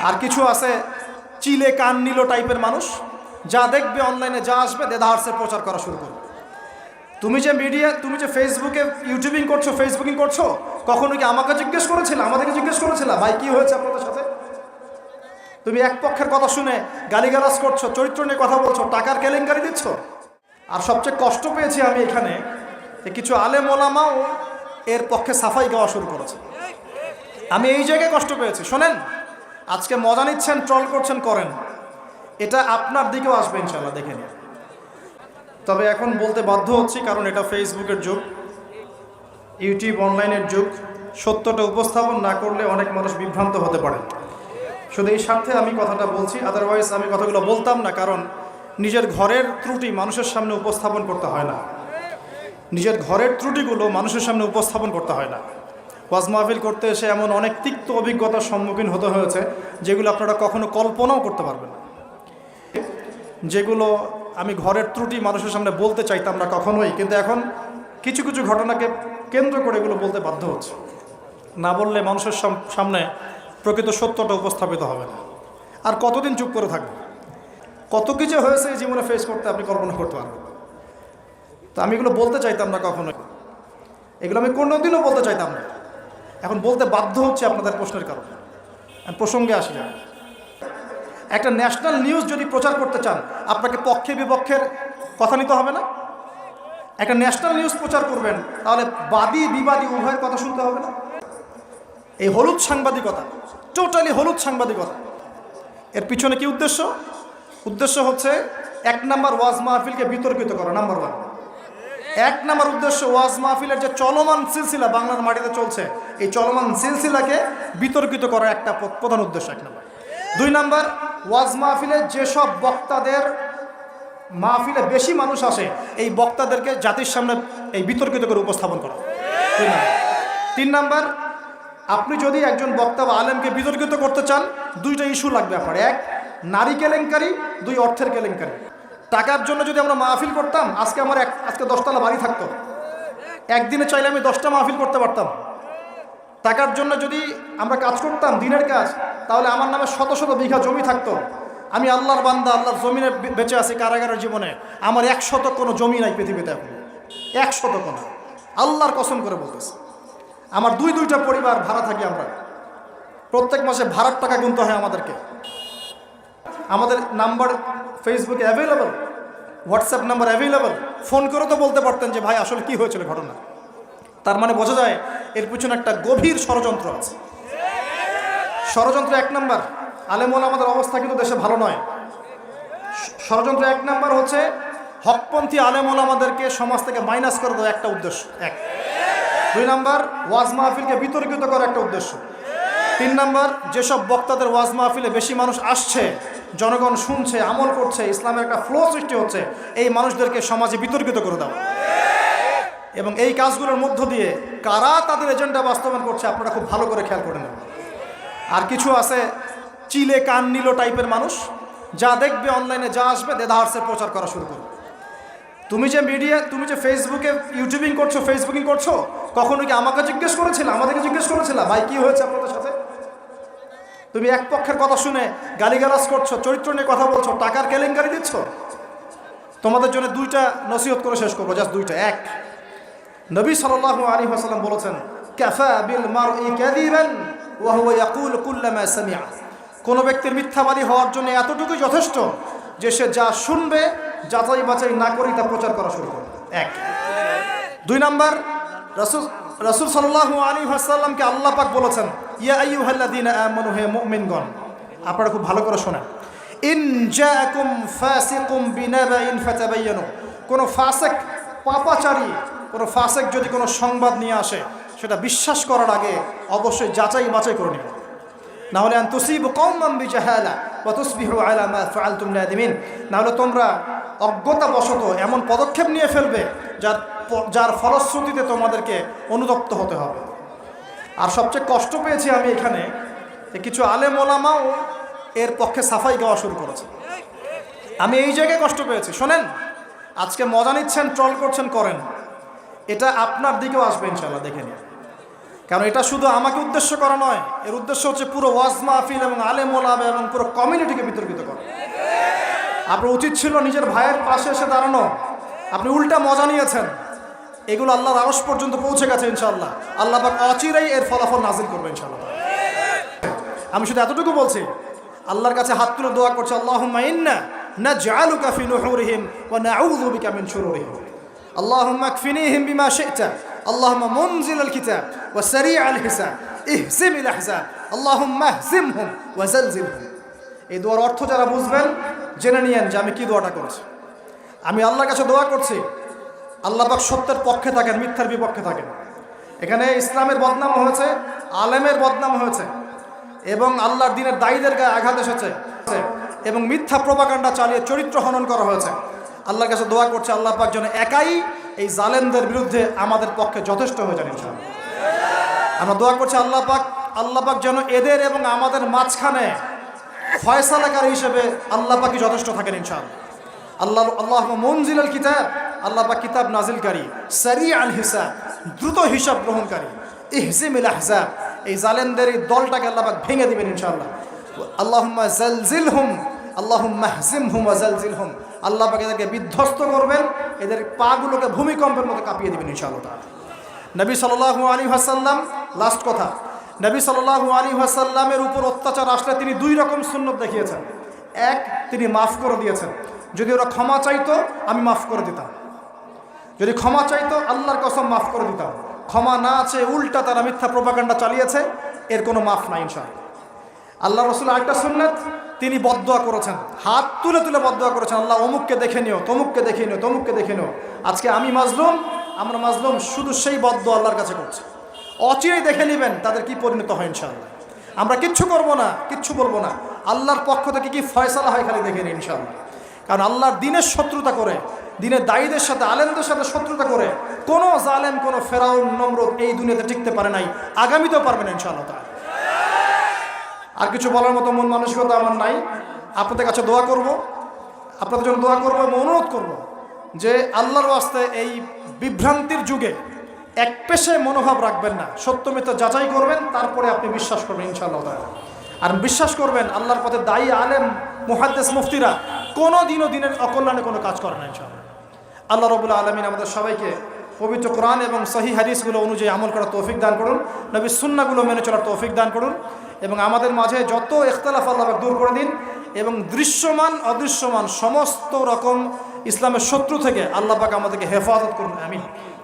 আর কিছু আছে চিলে কান নিল টাইপের মানুষ, যা দেখবে অনলাইনে যা আসবে দেদাহার্সে প্রচার করা শুরু করবে। তুমি যে ফেসবুকে ফেসবুকিং করছো, কখনো কি আমাকে জিজ্ঞেস করেছিল, আমাদেরকে জিজ্ঞেস করেছিল ভাই কি হয়েছে আপনাদের সাথে? তুমি এক পক্ষের কথা শুনে গালিগালাজ করছো, চরিত্র নিয়ে কথা বলছো, টাকার কেলেঙ্কারি দিচ্ছ। আর সবচেয়ে কষ্ট পেয়েছি আমি এখানে কিছু আলেম ওলামাও এর পক্ষে সাফাই গাওয়া শুরু করেছে। আমি এই জায়গায় কষ্ট পেয়েছি। শোনেন, আজকে মজা নিচ্ছেন, ট্রল করছেন, করেন, এটা আপনার দিকেও আসবে ইনশাল্লাহ, দেখে নিন। তবে এখন বলতে বাধ্য হচ্ছি, কারণ এটা ফেসবুকের যুগ, ইউটিউব অনলাইনের যুগ। সত্যটা উপস্থাপন না করলে অনেক মানুষ বিভ্রান্ত হতে পারে। শুধু এই স্বার্থে আমি কথাটা বলছি, আদারওয়াইজ আমি কথাগুলো বলতাম না। কারণ নিজের ঘরের ত্রুটি মানুষের সামনে উপস্থাপন করতে হয় না, নিজের ঘরের ত্রুটিগুলো মানুষের সামনে উপস্থাপন করতে হয় না। ওয়াজ মাহফিল করতে এসে এমন অনেক তিক্ত অভিজ্ঞতার সম্মুখীন হতে হয়েছে যেগুলো আপনারা কখনো কল্পনাও করতে পারবেন না। যেগুলো আমি ঘরের ত্রুটি মানুষের সামনে বলতে চাইতাম না কখনোই, কিন্তু এখন কিছু কিছু ঘটনাকে কেন্দ্র করে এগুলো বলতে বাধ্য হচ্ছে। না বললে মানুষের সামনে প্রকৃত সত্যটা উপস্থাপিত হবে না। আর কতদিন চুপ করে থাকবে? কত কিছু হয়েছে এই জীবনে ফেস করতে আপনি কল্পনা করতে পারবেন। তো আমি এগুলো বলতে চাইতাম না কখনোই, এগুলো আমি কোনোদিনও বলতে চাইতাম না, এখন বলতে বাধ্য হচ্ছে আপনাদের প্রশ্নের কারণে। প্রসঙ্গে আসি না। একটা ন্যাশনাল নিউজ যদি প্রচার করতে চান, আপনাকে পক্ষে বিপক্ষের কথা নিতে হবে না? একটা ন্যাশনাল নিউজ প্রচার করবেন, তাহলে বাদী বিবাদী উভয়ের কথা শুনতে হবে না? এই হলুদ সাংবাদিকতা, টোটালি হলুদ সাংবাদিকতা, এর পিছনে কি উদ্দেশ্য? উদ্দেশ্য হচ্ছে 1 নাম্বার ওয়াজ মাহফিলকে বিতর্কিত করা, নাম্বার 1। 1 নাম্বার উদ্দেশ্য ওয়াজ মাহফিলের যে চলমান সিলসিলা বাংলার মাটিতে চলছে, এই চলমান সিলসিলাকে বিতর্কিত করা একটা প্রধান উদ্দেশ্য 1 নাম্বার। 2 নাম্বার, ওয়াজ মাহফিলে যেসব বক্তাদের মাহফিলে বেশি মানুষ আসে, এই বক্তাদেরকে জাতির সামনে এই বিতর্কিত করে উপস্থাপন করা। 3 নাম্বার, আপনি যদি একজন বক্তা বা আলেমকে বিতর্কিত করতে চান, 2টা ইস্যু লাগবে আপনার। 1 নারী কেলেঙ্কারি, 2 অর্থের কেলেঙ্কারি। টাকার জন্য যদি আমরা মাহফিল করতাম, আজকে 10তলা বাড়ি থাকতো। একদিনে চাইলে আমি 10টা মাহফিল করতে পারতাম। টাকার জন্য যদি আমরা কাজ করতাম, দিনের কাজ, তাহলে আমার নামে শত শত বিঘা জমি থাকতো। আমি আল্লাহর বান্দা, আল্লাহর জমিনে বেঁচে আছি কারাগারের জীবনে, আমার 100 কোনো জমি নাই পৃথিবীতে এখন, 100 কোনো। আল্লাহর কসম করে বলতেছি, আমার 2টা পরিবার ভাড়া থাকি আমরা, প্রত্যেক মাসে ভাড়ার টাকা গুনতে হয় আমাদেরকে। আমাদের নাম্বার ফেসবুকে available, WhatsApp number available, phone করে তো বলতে পারতেন যে ভাই আসলে কি হয়েছিল ঘটনা। তার মানে বোঝা যায় এর পিছনে একটা গভীর ষড়যন্ত্র আছে। ষড়যন্ত্র 1 নাম্বার, আলেম ওলামাদের অবস্থা কিন্তু দেশে ভালো নয়। ষড়যন্ত্র 1 নাম্বার হচ্ছে হকপন্থী আলেম ওলামাদেরকে সমাজ থেকে মাইনাস করে দেওয়া, একটা উদ্দেশ্য 1। 2 নাম্বার, ওয়াজ মাহফিলকে বিতর্কিত করা, একটা উদ্দেশ্য। 3 নাম্বার, যেসব বক্তাদের ওয়াজ মাহফিলে বেশি মানুষ আসছে, জনগণ শুনছে, আমল করছে, ইসলামের একটা ফ্লো সৃষ্টি হচ্ছে, এই মানুষদেরকে সমাজে বিতর্কিত করে দেওয়া। এবং এই কাজগুলোর মধ্য দিয়ে কারা তাদের এজেন্ডা বাস্তবায়ন করছে আপনারা খুব ভালো করে খেয়াল করে নেবেন। আর কিছু আছে চিলে কান নিল টাইপের মানুষ, যা দেখবে অনলাইনে যা আসবে দেদাহার্সে প্রচার করা শুরু করবে। তুমি যে ফেসবুকে ফেসবুকিং করছো, কখনো কি আমাকে জিজ্ঞেস করেছিল, আমাদেরকে জিজ্ঞেস করেছিল ভাই কি হয়েছে আপনাদের সাথে? তুমি এক পক্ষের কথা শুনে গালিগালাজ করছো, চরিত্র নিয়ে কথা বলছো, টাকার কেলেঙ্কারি দিচ্ছ। তোমাদের জন্য 2টা নসিহত করে শেষ করবো, জাস্ট 2টা। 1, নবী সাল্লাল্লাহু আলাইহি ওয়াসাল্লাম বলেছেন, কাফা বিল মারই কাযিবান ওয়া হুয়া ইয়াকুলু কুল্লামা সামিআ। কোন ব্যক্তির মিথ্যাবাদী হওয়ার জন্য এতটুকুই যথেষ্ট যে সে যা শুনবে যাচাই বাছাই না করেই তা প্রচার করা শুরু করবে। 1। 2 নাম্বার, রাসূল সাল্লাল্লাহু আলাইহি ওয়াসাল্লামকে আল্লাহ পাক বলেছেন, ইয়া আইয়ুহাল্লাযীনা আমানু, হে মুমিনগণ, আপনারা খুব ভালো করে শোনেন, ইন জাআকুম ফাসিকুম বিনাবাইন ফাতাবায়ানু। কোন ফাসিক, পাপাচারী কোনো ফাসিক যদি কোনো সংবাদ নিয়ে আসে, সেটা বিশ্বাস করার আগে অবশ্যই যাচাই বাছাই করে নেবেন। না হলে আন তুসিবু কওমান বিজাহালা ওয়া তুসবিহু আলা মা ফাআলতুম নাদিমিন। না হলে তোমরা অজ্ঞতাবশত এমন পদক্ষেপ নিয়ে ফেলবে যার ফলশ্রুতিতে তোমাদেরকে অনুতপ্ত হতে হবে। আর সবচেয়ে কষ্ট পেয়েছি আমি এখানে কিছু আলেম ওলামাও এর পক্ষে সাফাই গাওয়া শুরু করেছে। আমি এই জায়গায় কষ্ট পেয়েছি। শোনেন, আজকে মজা নিচ্ছেন, ট্রল করছেন, করেন, এটা আপনার দিকেও আসবে ইনশাল্লাহ, দেখে নিন। কারণ এটা শুধু আমাকে উদ্দেশ্য করা নয়, এর উদ্দেশ্য হচ্ছে পুরো ওয়াজ মাহফিল এবং আলেম ওলামা এবং পুরো কমিউনিটিকে বিতর্কিত করা। আপনার উচিত ছিল নিজের ভাইয়ের পাশে এসে দাঁড়ানো, আপনি উল্টা মজা নিয়েছেন। এগুলো আল্লাহর আরশ পর্যন্ত পৌঁছে গেছে ইনশাআল্লাহ। আল্লাহ পাক অচিরেই এর ফলাফল নাজিল করবে ইনশাআল্লাহ। আমি শুধু এতটুকু বলছি, আল্লাহর কাছে হাত তুলে দোয়া করছে, আল্লাহুম্মা ইন্না নাজআলুকা ফি নুহুরিহিম ওয়া নাউযু বিকা মিন শুরুরিহিম, আল্লাহুম্মা আকফিনিহিম বিমা শি'তা, আল্লাহুম্মা মুনজিলাল কিতাব ওয়া সারি'আল হিসাব ইহজিমিল আহজাব, আল্লাহুম্মা ইহজিমহুম ওয়া জালজিলহুম। এই দোয়ার অর্থ যারা বুঝবেন জেনে নিয়েন যে আমি কি দোয়াটা করছি। আমি আল্লাহর কাছে দোয়া করছি আল্লাহ পাক সত্যের পক্ষে থাকেন, মিথ্যার বিপক্ষে থাকেন। এখানে ইসলামের বদনাম হয়েছে, আলেমের বদনাম হয়েছে এবং আল্লাহর দ্বীনের দায়ীদের গায়ে আঘাত এসেছে এবং মিথ্যা প্রোপাগান্ডা চালিয়ে চরিত্র হনন করা হয়েছে। আল্লাহর কাছে দোয়া করছে আল্লাহ পাক যেন একাই এই জালেমদের বিরুদ্ধে আমাদের পক্ষে যথেষ্ট হয়ে যান ইনশাআল্লাহ। আমরা দোয়া করছি আল্লাহ পাক যেন এদের এবং আমাদের মাঝখানে ফয়সালাকারী হিসেবে আল্লাহ পাকই যথেষ্ট থাকেন ইনশাআল্লাহ। আল্লাহুম্মা মুনজিলাল কিতাব, আল্লাহ পাক কিতাব নাজিলকারী, সারি'আল হিসাব, দ্রুত হিসাব গ্রহণকারী, ইহজিমিল আহজাব, এই জালেমদের এই দলটাকে আল্লাহ পাক ভেঙে দিবেন ইনশাআল্লাহ। আল্লাহুম্মা জালজিলহুম, আল্লাহুম্মা ইহজিমহুম ওয়া জালজিলহুম, আল্লাহ পাক এদেরকে বিধ্বস্ত করবেন, এদের পাগুলোকে ভূমিকম্পের মতো কাঁপিয়ে দিবেন ইনশাআল্লাহ তাআলা। নবী সাল্লাল্লাহু আলাইহি ওয়াসাল্লাম, লাস্ট কথা, নবী সাল্লাল্লাহু আলাইহি ওয়াসাল্লামের উপর অত্যাচার আসলে তিনি দুই রকম সুন্নত দেখিয়েছেন। এক, তিনি মাফ করে দিয়েছেন, যদি ওরা ক্ষমা চাইতো আমি মাফ করে দিতাম, যদি ক্ষমা চাইতো আল্লাহর কসম মাফ করে দিতাম। ক্ষমা না আছে, উল্টা তারা মিথ্যা প্রোপাগান্ডা চালিয়েছে, এর কোনো মাফ নাই ইনশাআল্লাহ। আল্লাহ রাসূল আরেকটা সুন্নাত, তিনি বদদোয়া করেছেন, হাত তুলে তুলে বদদোয়া করেছেন, আল্লাহ অমুককে দেখে নিও, তমুককে দেখে নিও, তমুককে দেখে নিও। আজকে আমি মাজলুম, আমরা মাজলুম, শুধু সেই বদদোয়া আল্লাহর কাছে করছে। অচিরেই দেখে নেবেন তাদের কি পরিণত হয় ইনশাআল্লাহ। আমরা কিচ্ছু করব না, কিচ্ছু বলবো না, আল্লাহর পক্ষ থেকে কি ফয়সালা হয় খালি দেখে নিন ইনশাআল্লাহ। কারণ আল্লাহর দ্বীনের শত্রুতা করে, দ্বীনের দায়ীদের সাথে, আলেমদের সাথে শত্রুতা করে কোনো জালেম, কোনো ফেরাউন, নমরুদ এই দুনিয়াতে টিকতে পারে নাই, আগামীতেও পারবে না ইনশাআল্লাহ তাআলা। আর কিছু বলার মতো মন মানসিকতা আমার নাই। আপনাদের কাছে দোয়া করব, আপনাদের জন্য দোয়া করব এবং অনুরোধ করব যে আল্লাহর ওয়াস্তে এই বিভ্রান্তির যুগে এক পেশে মনোভাব রাখবেন না, সত্য মিথ্যা যাচাই করবেন, তারপরে আপনি বিশ্বাস করবেন ইনশাআল্লাহ তাআলা। আর বিশ্বাস করবেন আল্লাহর পথে দায়ী আলেম, মুহাদ্দিস, মুফতিরা কোনো দিনও দিনের অকল্যাণে কোনো কাজ করে না ইনশাআল্লাহ। আল্লাহ রাব্বুল আলামিন আমাদের সবাইকে পবিত্র কোরআন এবং সহিহ হাদিসগুলো অনুযায়ী আমল করার তৌফিক দান করুন, নবীর সুন্নাহগুলো মেনে চলার তৌফিক দান করুন এবং আমাদের মাঝে যত ইখতিলাফ আল্লাহ পাক দূর করে দিন এবং দৃশ্যমান অদৃশ্যমান সমস্ত রকম ইসলামের শত্রু থেকে আল্লাহ পাক আমাদেরকে হেফাজত করুন, আমিন।